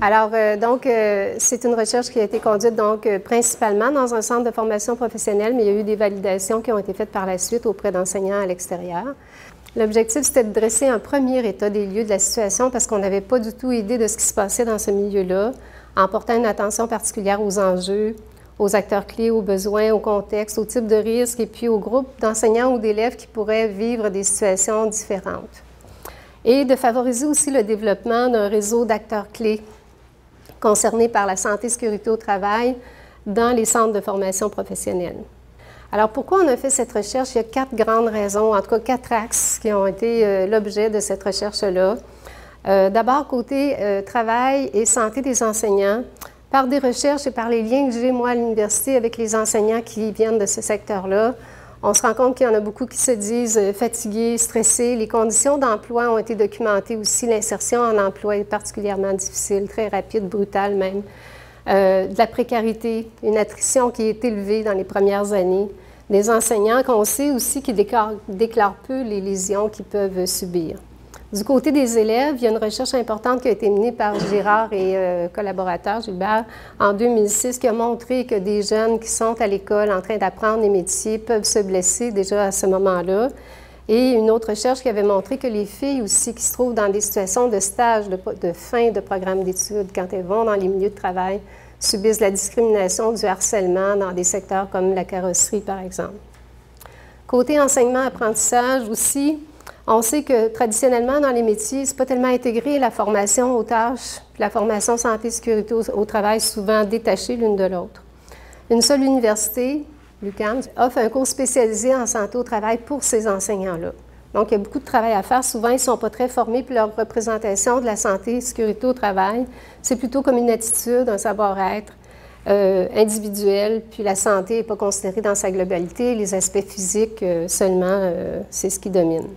Alors, c'est une recherche qui a été conduite principalement dans un centre de formation professionnelle, mais il y a eu des validations qui ont été faites par la suite auprès d'enseignants à l'extérieur. L'objectif, c'était de dresser un premier état des lieux de la situation parce qu'on n'avait pas du tout idée de ce qui se passait dans ce milieu-là, en portant une attention particulière aux enjeux, aux acteurs clés, aux besoins, au contexte, au type de risque et puis au groupe d'enseignants ou d'élèves qui pourraient vivre des situations différentes. Et de favoriser aussi le développement d'un réseau d'acteurs clés concernés par la santé et sécurité au travail dans les centres de formation professionnelle. Alors, pourquoi on a fait cette recherche? Il y a 4 grandes raisons, en tout cas 4 axes qui ont été l'objet de cette recherche-là. D'abord, côté travail et santé des enseignants, par des recherches et par les liens que j'ai, moi, à l'université avec les enseignants qui viennent de ce secteur-là, on se rend compte qu'il y en a beaucoup qui se disent fatigués, stressés. Les conditions d'emploi ont été documentées aussi. L'insertion en emploi est particulièrement difficile, très rapide, brutale même. De la précarité, une attrition qui est élevée dans les premières années. Des enseignants qu'on sait aussi qui déclarent peu les lésions qu'ils peuvent subir. Du côté des élèves, il y a une recherche importante qui a été menée par Girard et collaborateurs, Gilbert, en 2006, qui a montré que des jeunes qui sont à l'école en train d'apprendre les métiers peuvent se blesser déjà à ce moment-là. Et une autre recherche qui avait montré que les filles aussi qui se trouvent dans des situations de stage, de fin de programme d'études, quand elles vont dans les milieux de travail, subissent la discrimination, du harcèlement dans des secteurs comme la carrosserie, par exemple. Côté enseignement-apprentissage aussi, on sait que traditionnellement, dans les métiers, ce n'est pas tellement intégré la formation aux tâches, puis la formation santé et sécurité au travail, souvent détachées l'une de l'autre. Une seule université, l'UQAM, offre un cours spécialisé en santé au travail pour ces enseignants-là. Donc, il y a beaucoup de travail à faire. Souvent, ils ne sont pas très formés, puis leur représentation de la santé et sécurité au travail, c'est plutôt comme une attitude, un savoir-être individuel, puis la santé n'est pas considérée dans sa globalité. Les aspects physiques seulement, c'est ce qui domine.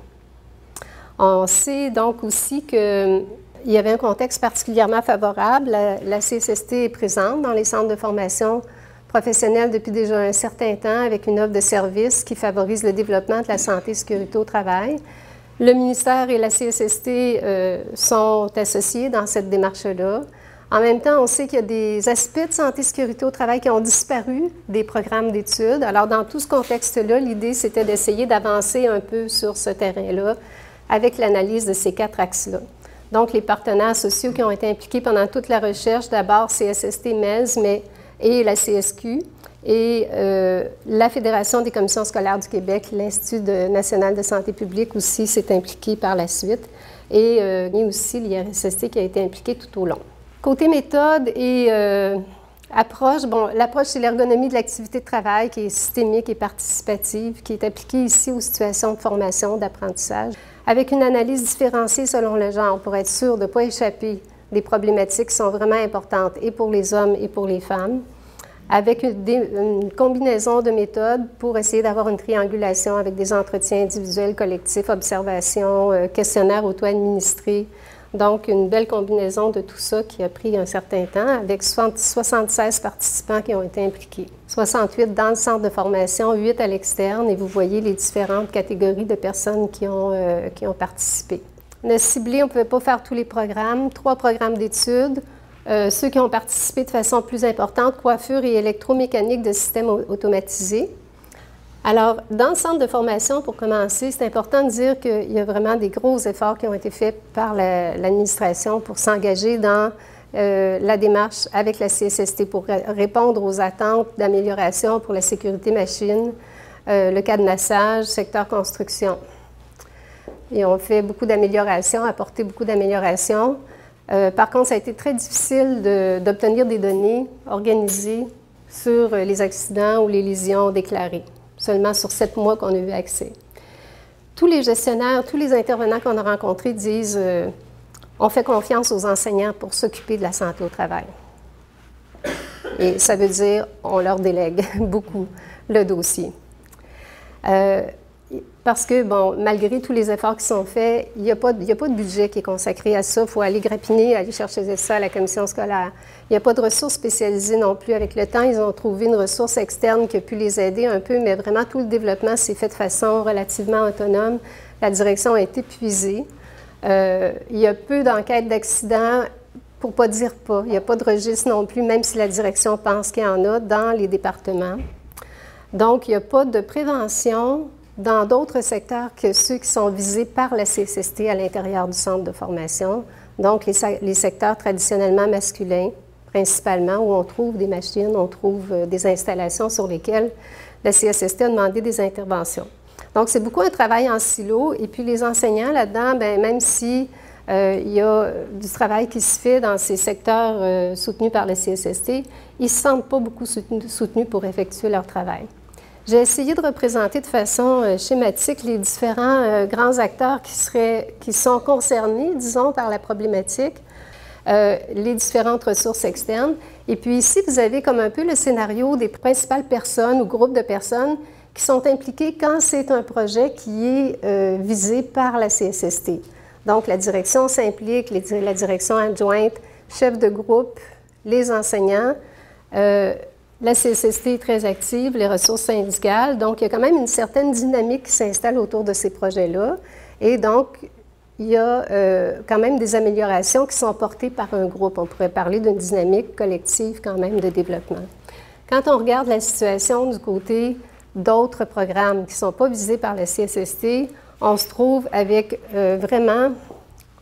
On sait donc aussi qu'il y avait un contexte particulièrement favorable. La CSST est présente dans les centres de formation professionnelle depuis déjà un certain temps avec une offre de services qui favorise le développement de la santé et sécurité au travail. Le ministère et la CSST sont associés dans cette démarche-là. En même temps, on sait qu'il y a des aspects de santé et sécurité au travail qui ont disparu des programmes d'études. Alors, dans tout ce contexte-là, l'idée, c'était d'essayer d'avancer un peu sur ce terrain-là avec l'analyse de ces 4 axes-là. Donc, les partenaires sociaux qui ont été impliqués pendant toute la recherche, d'abord CSST, MELS, et la CSQ, et la Fédération des commissions scolaires du Québec, l'Institut national de santé publique aussi s'est impliqué par la suite, et aussi l'IRSST qui a été impliqué tout au long. Côté méthode et approche, l'approche, c'est l'ergonomie de l'activité de travail qui est systémique et participative, qui est appliquée ici aux situations de formation, d'apprentissage, avec une analyse différenciée selon le genre pour être sûr de ne pas échapper des problématiques qui sont vraiment importantes et pour les hommes et pour les femmes, avec une combinaison de méthodes pour essayer d'avoir une triangulation avec des entretiens individuels, collectifs, observations, questionnaires auto-administrés. Donc, une belle combinaison de tout ça qui a pris un certain temps avec 76 participants qui ont été impliqués. 68 dans le centre de formation, 8 à l'externe, et vous voyez les différentes catégories de personnes qui ont participé. On a ciblé, on ne pouvait pas faire tous les programmes, 3 programmes d'études. Ceux qui ont participé de façon plus importante, coiffure et électromécanique de systèmes automatisés. Alors, dans le centre de formation, pour commencer, c'est important de dire qu'il y a vraiment des gros efforts qui ont été faits par l'administration pour s'engager dans la démarche avec la CSST pour répondre aux attentes d'amélioration pour la sécurité machine, le cadenassage, secteur construction. Et on fait beaucoup d'améliorations, apporté beaucoup d'améliorations. Par contre, ça a été très difficile d'obtenir des données organisées sur les accidents ou les lésions déclarées. Seulement sur 7 mois qu'on a eu accès. Tous les gestionnaires, tous les intervenants qu'on a rencontrés disent on fait confiance aux enseignants pour s'occuper de la santé au travail. Et ça veut dire on leur délègue beaucoup le dossier. Parce que, bon, malgré tous les efforts qui sont faits, il n'y a pas de budget qui est consacré à ça. Il faut aller grappiner, aller chercher ça à la commission scolaire. Il n'y a pas de ressources spécialisées non plus. Avec le temps, ils ont trouvé une ressource externe qui a pu les aider un peu, mais vraiment, tout le développement s'est fait de façon relativement autonome. La direction a été épuisée. Il y a peu d'enquêtes d'accidents pour ne pas dire pas. Il n'y a pas de registre non plus, même si la direction pense qu'il y en a dans les départements. Donc, il n'y a pas de prévention dans d'autres secteurs que ceux qui sont visés par la CSST à l'intérieur du centre de formation. Donc, les secteurs traditionnellement masculins, principalement, où on trouve des machines, on trouve des installations sur lesquelles la CSST a demandé des interventions. Donc, c'est beaucoup un travail en silo. Et puis, les enseignants là-dedans, bien, même si il y a du travail qui se fait dans ces secteurs soutenus par la CSST, ils ne se sentent pas beaucoup soutenus pour effectuer leur travail. J'ai essayé de représenter de façon schématique les différents grands acteurs qui sont concernés, disons, par la problématique, les différentes ressources externes. Et puis ici, vous avez comme un peu le scénario des principales personnes ou groupes de personnes qui sont impliquées quand c'est un projet qui est visé par la CSST. Donc, la direction s'implique, la direction adjointe, chef de groupe, les enseignants. La CSST est très active, les ressources syndicales. Donc, il y a quand même une certaine dynamique qui s'installe autour de ces projets-là. Et donc, il y a quand même des améliorations qui sont portées par un groupe. On pourrait parler d'une dynamique collective quand même de développement. Quand on regarde la situation du côté d'autres programmes qui ne sont pas visés par la CSST, on se trouve avec vraiment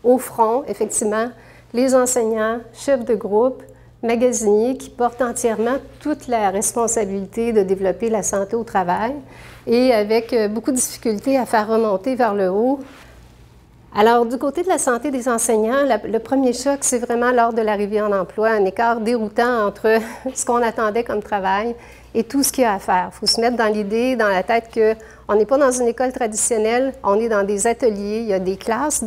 au front, effectivement, les enseignants, chefs de groupe, magasiniers qui portent entièrement toute la responsabilité de développer la santé au travail et avec beaucoup de difficultés à faire remonter vers le haut. Alors, du côté de la santé des enseignants, le premier choc, c'est vraiment lors de l'arrivée en emploi, un écart déroutant entre ce qu'on attendait comme travail et tout ce qu'il y a à faire. Il faut se mettre dans l'idée, dans la tête qu'on n'est pas dans une école traditionnelle, on est dans des ateliers, il y a des classes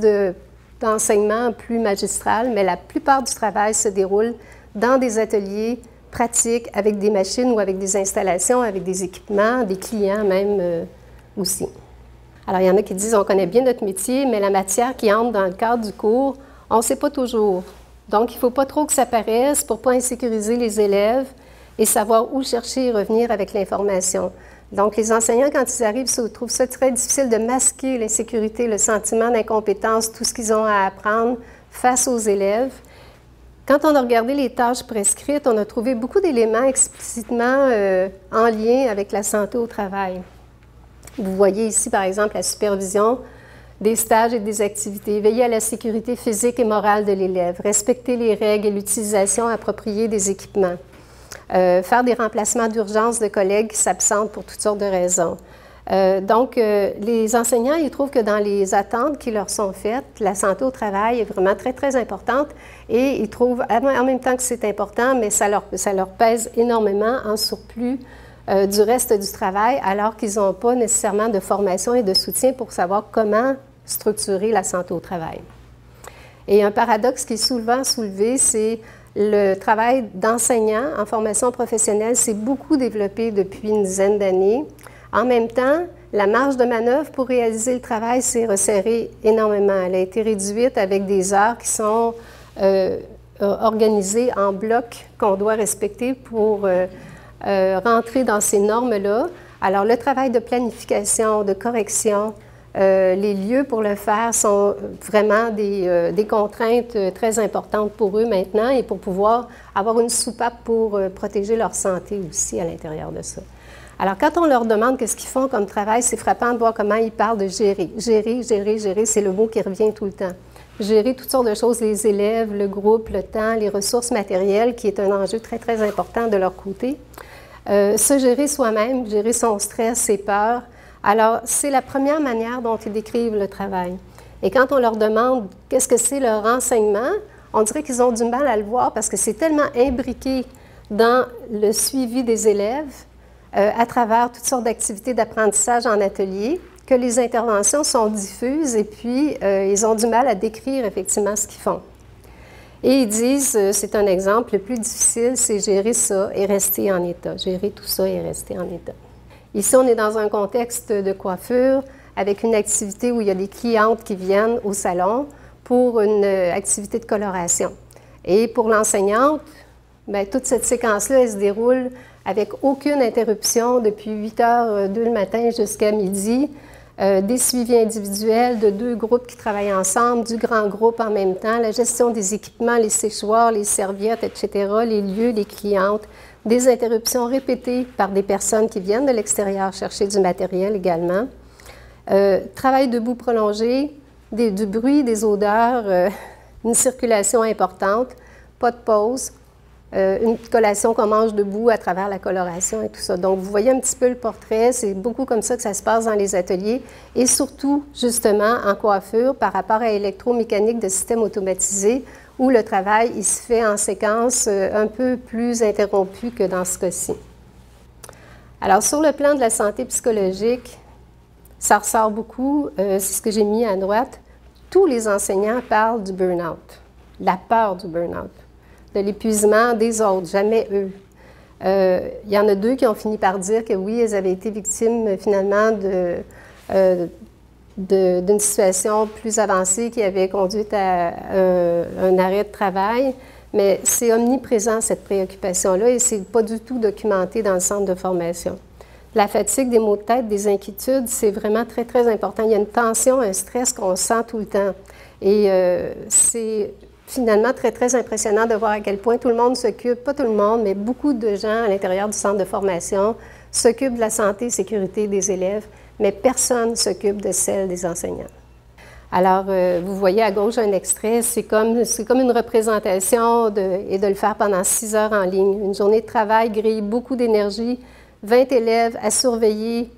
d'enseignement plus magistrales, mais la plupart du travail se déroule dans des ateliers pratiques avec des machines ou avec des installations, avec des équipements, des clients même aussi. Alors, il y en a qui disent, on connaît bien notre métier, mais la matière qui entre dans le cadre du cours, on ne sait pas toujours. Donc, il ne faut pas trop que ça paraisse pour ne pas insécuriser les élèves et savoir où chercher et revenir avec l'information. Donc, les enseignants, quand ils arrivent, trouvent ça très difficile de masquer l'insécurité, le sentiment d'incompétence, tout ce qu'ils ont à apprendre face aux élèves. Quand on a regardé les tâches prescrites, on a trouvé beaucoup d'éléments explicitement en lien avec la santé au travail. Vous voyez ici, par exemple, la supervision des stages et des activités, veiller à la sécurité physique et morale de l'élève, respecter les règles et l'utilisation appropriée des équipements, faire des remplacements d'urgence de collègues qui s'absentent pour toutes sortes de raisons. Donc, les enseignants, ils trouvent que dans les attentes qui leur sont faites, la santé au travail est vraiment très, très importante et ils trouvent en même temps que c'est important, mais ça leur pèse énormément en surplus du reste du travail, alors qu'ils n'ont pas nécessairement de formation et de soutien pour savoir comment structurer la santé au travail. Et un paradoxe qui est souvent soulevé, c'est le travail d'enseignant en formation professionnelle s'est beaucoup développé depuis une dizaine d'années. En même temps, la marge de manœuvre pour réaliser le travail s'est resserrée énormément. Elle a été réduite avec des heures qui sont organisées en blocs qu'on doit respecter pour rentrer dans ces normes-là. Alors, le travail de planification, de correction, les lieux pour le faire sont vraiment des contraintes très importantes pour eux maintenant et pour pouvoir avoir une soupape pour protéger leur santé aussi à l'intérieur de ça. Alors, quand on leur demande qu'est-ce qu'ils font comme travail, c'est frappant de voir comment ils parlent de gérer. Gérer, gérer, gérer, c'est le mot qui revient tout le temps. Gérer toutes sortes de choses, les élèves, le groupe, le temps, les ressources matérielles, qui est un enjeu très, très important de leur côté. Se gérer soi-même, gérer son stress, ses peurs. Alors, c'est la première manière dont ils décrivent le travail. Et quand on leur demande qu'est-ce que c'est leur enseignement, on dirait qu'ils ont du mal à le voir parce que c'est tellement imbriqué dans le suivi des élèves, à travers toutes sortes d'activités d'apprentissage en atelier, que les interventions sont diffuses et puis ils ont du mal à décrire effectivement ce qu'ils font. Et ils disent, c'est un exemple, le plus difficile, c'est gérer ça et rester en état. Gérer tout ça et rester en état. Ici, on est dans un contexte de coiffure avec une activité où il y a des clientes qui viennent au salon pour une activité de coloration. Et pour l'enseignante, bien, toute cette séquence-là, elle se déroule avec aucune interruption depuis 8h02 le matin jusqu'à midi. des suivis individuels de 2 groupes qui travaillent ensemble, du grand groupe en même temps, la gestion des équipements, les séchoirs, les serviettes, etc., les lieux, les clientes, des interruptions répétées par des personnes qui viennent de l'extérieur chercher du matériel également, travail debout prolongé, du bruit, des odeurs, une circulation importante, pas de pause, une collation qu'on mange debout à travers la coloration et tout ça. Donc, vous voyez un petit peu le portrait, c'est beaucoup comme ça que ça se passe dans les ateliers et surtout, justement, en coiffure par rapport à électromécanique de système automatisé où le travail, il se fait en séquence un peu plus interrompue que dans ce cas-ci. Alors, sur le plan de la santé psychologique, ça ressort beaucoup, c'est ce que j'ai mis à droite. Tous les enseignants parlent du burn-out, la peur du burn-out, de l'épuisement des autres, jamais eux. Il y en a 2 qui ont fini par dire que oui, elles avaient été victimes finalement d'une situation plus avancée qui avait conduit à un arrêt de travail, mais c'est omniprésent cette préoccupation-là et c'est pas du tout documenté dans le centre de formation. La fatigue, des maux de tête, des inquiétudes, c'est vraiment très, très important. Il y a une tension, un stress qu'on sent tout le temps. Et c'est finalement très, très impressionnant de voir à quel point tout le monde s'occupe, pas tout le monde, mais beaucoup de gens à l'intérieur du centre de formation s'occupent de la santé et sécurité des élèves, mais personne ne s'occupe de celle des enseignants. Alors, vous voyez à gauche un extrait, c'est comme une représentation et de le faire pendant 6 heures en ligne. Une journée de travail grille beaucoup d'énergie, 20 élèves à surveiller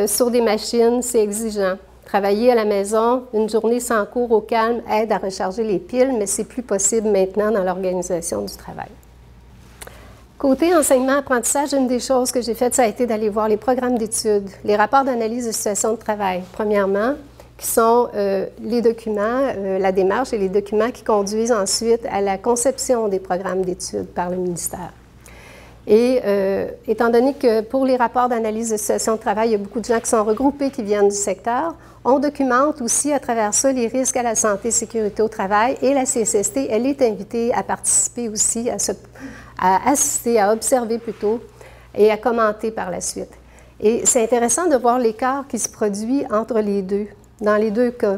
sur des machines, c'est exigeant. Travailler à la maison, une journée sans cours au calme aide à recharger les piles, mais c'est plus possible maintenant dans l'organisation du travail. Côté enseignement-apprentissage, une des choses que j'ai faites, ça a été d'aller voir les programmes d'études, les rapports d'analyse de situation de travail, premièrement, qui sont les documents, la démarche et les documents qui conduisent ensuite à la conception des programmes d'études par le ministère. Et étant donné que pour les rapports d'analyse de situation de travail, il y a beaucoup de gens qui sont regroupés, qui viennent du secteur, on documente aussi à travers ça les risques à la santé et sécurité au travail et la CSST, elle est invitée à participer aussi, à assister, à observer plutôt et à commenter par la suite. Et c'est intéressant de voir l'écart qui se produit entre les deux, dans les 2 cas.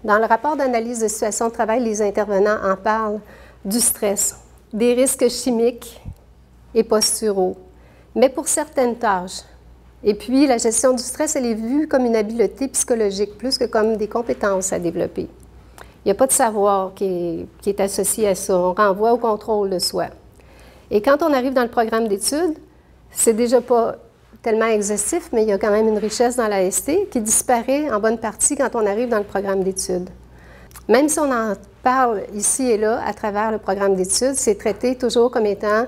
Dans le rapport d'analyse de situation de travail, les intervenants en parlent du stress, des risques chimiques et posturaux, mais pour certaines tâches. Et puis, la gestion du stress, elle est vue comme une habileté psychologique, plus que comme des compétences à développer. Il n'y a pas de savoir qui est associé à ça. On renvoie au contrôle de soi. Et quand on arrive dans le programme d'études, c'est déjà pas tellement exhaustif, mais il y a quand même une richesse dans l'AST qui disparaît en bonne partie quand on arrive dans le programme d'études. Même si on en parle ici et là à travers le programme d'études, c'est traité toujours comme étant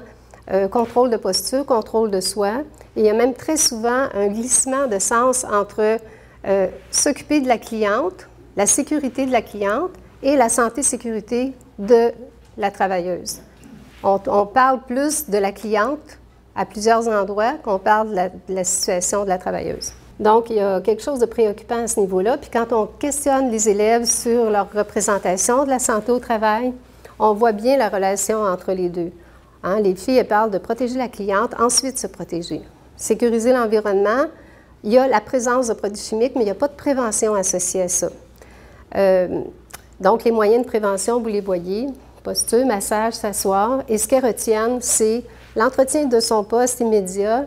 contrôle de posture, contrôle de soi. Et il y a même très souvent un glissement de sens entre s'occuper de la cliente, la sécurité de la cliente et la santé-sécurité de la travailleuse. On parle plus de la cliente à plusieurs endroits qu'on parle de la situation de la travailleuse. Donc, il y a quelque chose de préoccupant à ce niveau-là. Puis quand on questionne les élèves sur leur représentation de la santé au travail, on voit bien la relation entre les deux. Hein, les filles, elles parlent de protéger la cliente, ensuite se protéger. Sécuriser l'environnement, il y a la présence de produits chimiques, mais il n'y a pas de prévention associée à ça. Donc, les moyens de prévention, vous les voyez, posture, massage, s'asseoir. Et ce qu'elles retiennent, c'est l'entretien de son poste immédiat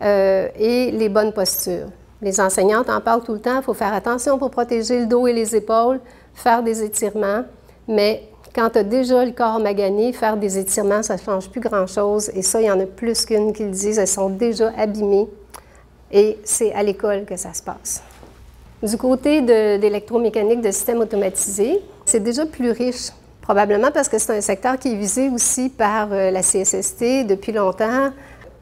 et les bonnes postures. Les enseignantes en parlent tout le temps, il faut faire attention pour protéger le dos et les épaules, faire des étirements, mais quand tu as déjà le corps magané, faire des étirements, ça ne change plus grand-chose. Et ça, il y en a plus qu'une qui le disent, elles sont déjà abîmées. Et c'est à l'école que ça se passe. Du côté d'électromécanique de système automatisé, c'est déjà plus riche, probablement parce que c'est un secteur qui est visé aussi par la CSST depuis longtemps.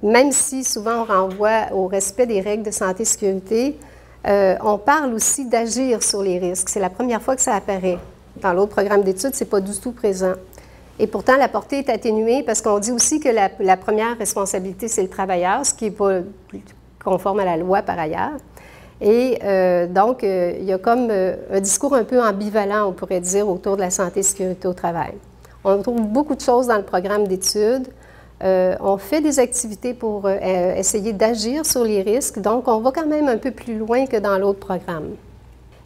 Même si souvent on renvoie au respect des règles de santé et sécurité, on parle aussi d'agir sur les risques. C'est la première fois que ça apparaît. Dans l'autre programme d'études, ce n'est pas du tout présent. Et pourtant, la portée est atténuée parce qu'on dit aussi que la première responsabilité, c'est le travailleur, ce qui n'est pas conforme à la loi par ailleurs. Et donc, il y a comme un discours un peu ambivalent, on pourrait dire, autour de la santé et sécurité au travail. On trouve beaucoup de choses dans le programme d'études. On fait des activités pour essayer d'agir sur les risques, donc on va quand même un peu plus loin que dans l'autre programme.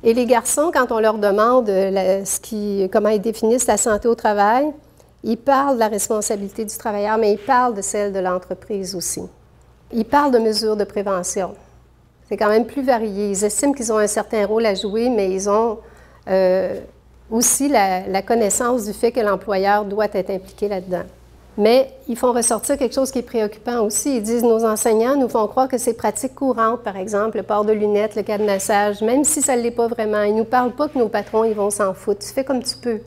Et les garçons, quand on leur demande comment ils définissent la santé au travail, ils parlent de la responsabilité du travailleur, mais ils parlent de celle de l'entreprise aussi. Ils parlent de mesures de prévention. C'est quand même plus varié. Ils estiment qu'ils ont un certain rôle à jouer, mais ils ont aussi la connaissance du fait que l'employeur doit être impliqué là-dedans. Mais ils font ressortir quelque chose qui est préoccupant aussi. Ils disent, nos enseignants nous font croire que c'est pratique courante, par exemple, le port de lunettes, le cadenassage, même si ça ne l'est pas vraiment. Ils ne nous parlent pas que nos patrons, ils vont s'en foutre. Tu fais comme tu peux.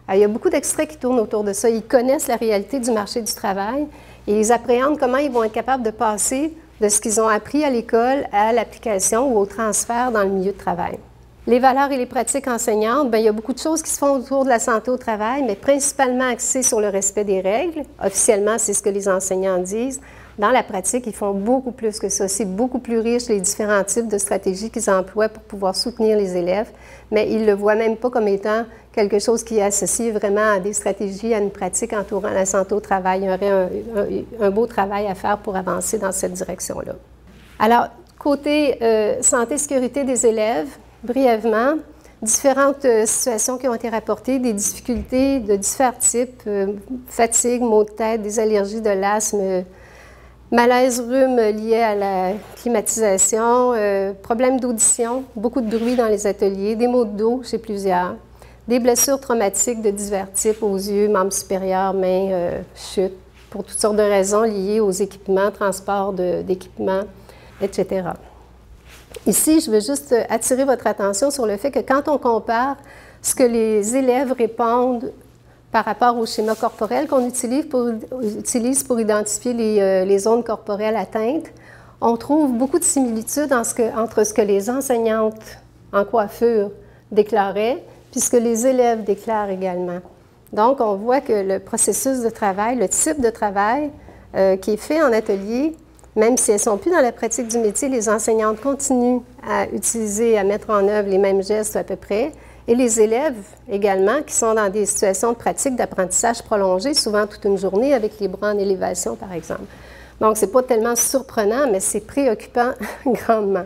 Alors, il y a beaucoup d'extraits qui tournent autour de ça. Ils connaissent la réalité du marché du travail et ils appréhendent comment ils vont être capables de passer de ce qu'ils ont appris à l'école à l'application ou au transfert dans le milieu de travail. Les valeurs et les pratiques enseignantes, bien, il y a beaucoup de choses qui se font autour de la santé au travail, mais principalement axées sur le respect des règles. Officiellement, c'est ce que les enseignants disent. Dans la pratique, ils font beaucoup plus que ça. C'est beaucoup plus riche, les différents types de stratégies qu'ils emploient pour pouvoir soutenir les élèves, mais ils ne le voient même pas comme étant quelque chose qui est associé vraiment à des stratégies, à une pratique entourant la santé au travail. Il y aurait un beau travail à faire pour avancer dans cette direction-là. Alors, côté santé-sécurité des élèves, brièvement, différentes situations qui ont été rapportées, des difficultés de différents types, fatigue, maux de tête, des allergies, de l'asthme, malaise, rhume lié à la climatisation, problèmes d'audition, beaucoup de bruit dans les ateliers, des maux de dos chez plusieurs, des blessures traumatiques de divers types aux yeux, membres supérieurs, mains, chutes, pour toutes sortes de raisons liées aux équipements, transport d'équipements, etc. Ici, je veux juste attirer votre attention sur le fait que quand on compare ce que les élèves répondent par rapport au schéma corporel qu'on utilise pour identifier les zones corporelles atteintes, on trouve beaucoup de similitudes entre ce que les enseignantes en coiffure déclaraient puis ce que les élèves déclarent également. Donc, on voit que le processus de travail, le type de travail qui est fait en atelier, même si elles ne sont plus dans la pratique du métier, les enseignantes continuent à utiliser, à mettre en œuvre les mêmes gestes à peu près. Et les élèves également, qui sont dans des situations de pratique d'apprentissage prolongée, souvent toute une journée avec les bras en élévation, par exemple. Donc, ce n'est pas tellement surprenant, mais c'est préoccupant grandement.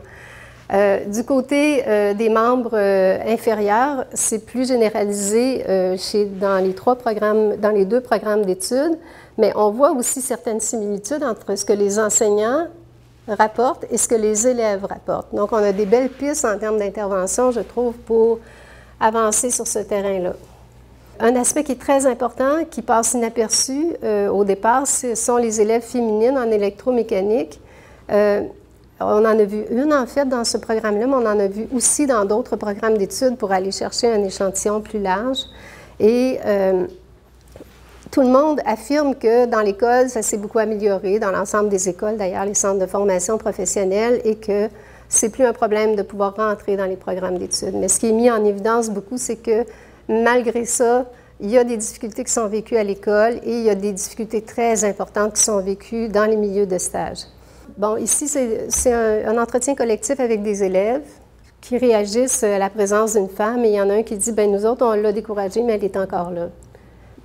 Du côté des membres inférieurs, c'est plus généralisé dans les deux programmes d'études, mais on voit aussi certaines similitudes entre ce que les enseignants rapportent et ce que les élèves rapportent. Donc, on a des belles pistes en termes d'intervention, je trouve, pour avancer sur ce terrain-là. Un aspect qui est très important, qui passe inaperçu au départ, ce sont les élèves féminines en électromécanique. On en a vu une, en fait, dans ce programme-là, mais on en a vu aussi dans d'autres programmes d'études pour aller chercher un échantillon plus large. Et tout le monde affirme que dans l'école, ça s'est beaucoup amélioré, dans l'ensemble des écoles, d'ailleurs, les centres de formation professionnelle, et que c'est plus un problème de pouvoir rentrer dans les programmes d'études. Mais ce qui est mis en évidence beaucoup, c'est que malgré ça, il y a des difficultés qui sont vécues à l'école et il y a des difficultés très importantes qui sont vécues dans les milieux de stage. Bon, ici, c'est un entretien collectif avec des élèves qui réagissent à la présence d'une femme et il y en a un qui dit « Bien, nous autres, on l'a découragée, mais elle est encore là. »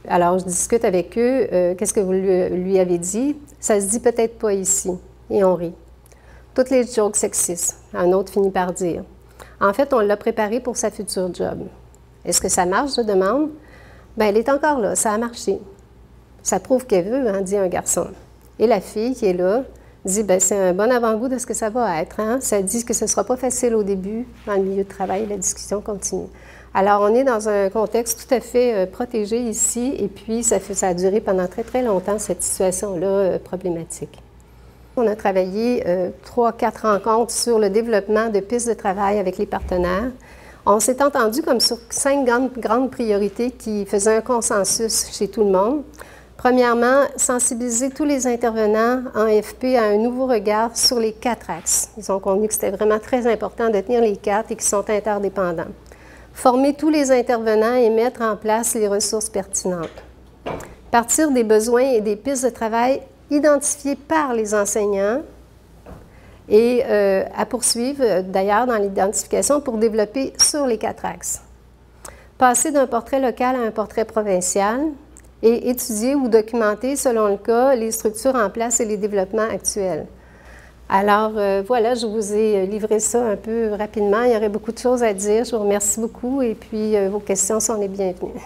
Alors, je discute avec eux. Qu'est-ce que vous lui avez dit? Ça se dit peut-être pas ici. Et on rit. Toutes les jokes sexistes, un autre finit par dire. En fait, on l'a préparée pour sa future job. Est-ce que ça marche, je demande? Bien, elle est encore là, ça a marché. Ça prouve qu'elle veut, hein, dit un garçon. Et la fille qui est là dit, bien, c'est un bon avant-goût de ce que ça va être. Hein? Ça dit que ce ne sera pas facile au début, dans le milieu de travail, la discussion continue. Alors, on est dans un contexte tout à fait protégé ici, et puis ça a duré pendant très, très longtemps, cette situation-là problématique. On a travaillé 3-4 rencontres sur le développement de pistes de travail avec les partenaires. On s'est entendu comme sur 5 grandes priorités qui faisaient un consensus chez tout le monde. Premièrement, sensibiliser tous les intervenants en FP à un nouveau regard sur les 4 axes. Ils ont convenu que c'était vraiment très important de tenir les 4 et qu'ils sont interdépendants. Former tous les intervenants et mettre en place les ressources pertinentes. Partir des besoins et des pistes de travail identifiées par les enseignants et à poursuivre d'ailleurs dans l'identification pour développer sur les 4 axes. Passer d'un portrait local à un portrait provincial et étudier ou documenter, selon le cas, les structures en place et les développements actuels. Alors voilà, je vous ai livré ça un peu rapidement. Il y aurait beaucoup de choses à dire. Je vous remercie beaucoup et puis vos questions sont les bienvenues.